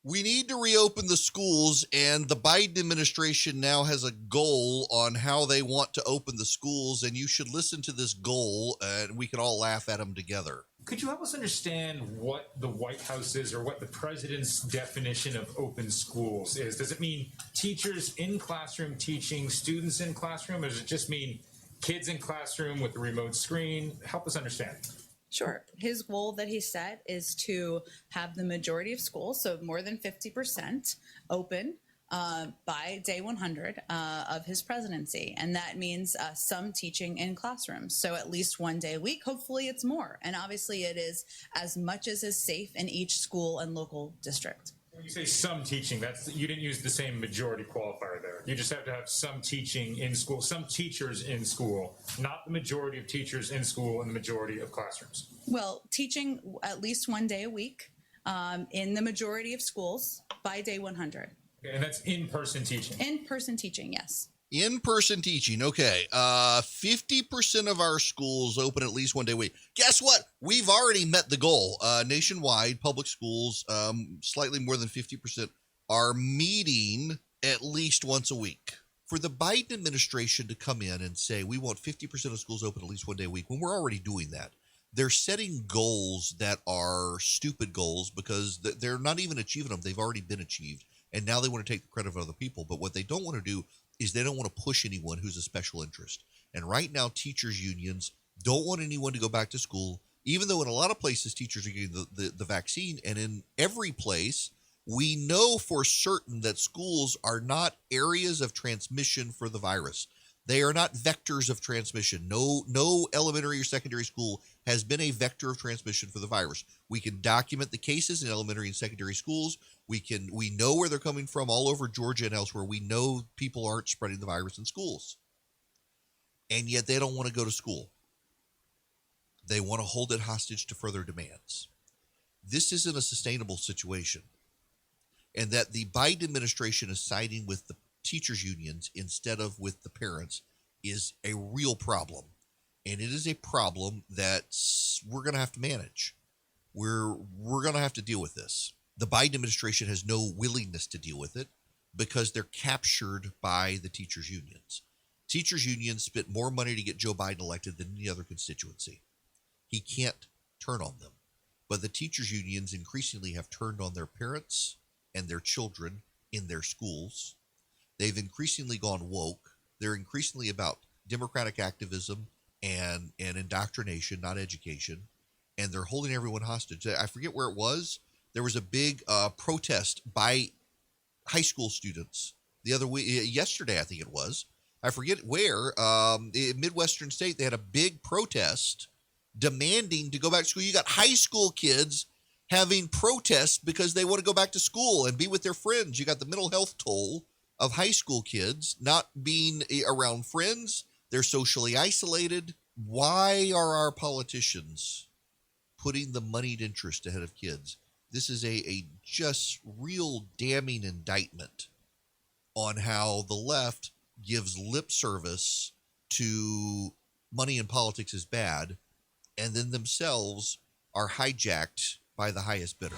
We need to reopen the schools, and the Biden administration now has a goal on how they want to open the schools, and you should listen to this goal, and we can all laugh at them together. Could you help us understand what the White House is, or what the president's definition of open schools is? Does it mean teachers in classroom teaching students in classroom, or does it just mean kids in classroom with a remote screen? Help us understand. Sure. His goal that he set is to have the majority of schools, so more than 50%, open by day 100 of his presidency. And that means some teaching in classrooms. So at least one day a week. Hopefully it's more. And obviously it is as much as is safe in each school and local district. When you say some teaching, you didn't use the same majority qualifier there. You just have to have some teaching in school, some teachers in school, not the majority of teachers in school and the majority of classrooms. Well, teaching at least one day a week in the majority of schools by day 100. Okay, and that's in-person teaching. In-person teaching, yes. In-person teaching, okay. 50% of our schools open at least one day a week. Guess what? We've already met the goal. Nationwide, public schools, slightly more than 50%, are meeting at least once a week. For the Biden administration to come in and say, we want 50% of schools open at least one day a week, when we're already doing that, they're setting goals that are stupid goals because they're not even achieving them. They've already been achieved. And now they want to take the credit of other people. But what they don't want to do is they don't want to push anyone who's a special interest. And right now, teachers' unions don't want anyone to go back to school, even though in a lot of places teachers are getting the vaccine. And in every place, we know for certain that schools are not areas of transmission for the virus. They are not vectors of transmission. No elementary or secondary school has been a vector of transmission for the virus. We can document the cases in elementary and secondary schools. We know where they're coming from all over Georgia and elsewhere. We know people aren't spreading the virus in schools. And yet they don't want to go to school. They want to hold it hostage to further demands. This isn't a sustainable situation. And that the Biden administration is siding with the teachers unions instead of with the parents is a real problem. And it is a problem that we're going to have to manage. We're going to have to deal with this. The Biden administration has no willingness to deal with it because they're captured by the teachers unions. Teachers unions spent more money to get Joe Biden elected than any other constituency. He can't turn on them. But the teachers unions increasingly have turned on their parents and their children in their schools. They've increasingly gone woke. They're increasingly about democratic activism and indoctrination, not education. And they're holding everyone hostage. I forget where it was. There was a big protest by high school students the other week, yesterday, I think it was. I forget where. In Midwestern state, they had a big protest demanding to go back to school. You got high school kids having protests because they want to go back to school and be with their friends. You got the mental health toll of high school kids not being around friends. They're socially isolated. Why are our politicians putting the moneyed interest ahead of kids? This is a just real damning indictment on how the left gives lip service to money in politics is bad, and then themselves are hijacked by the highest bidder.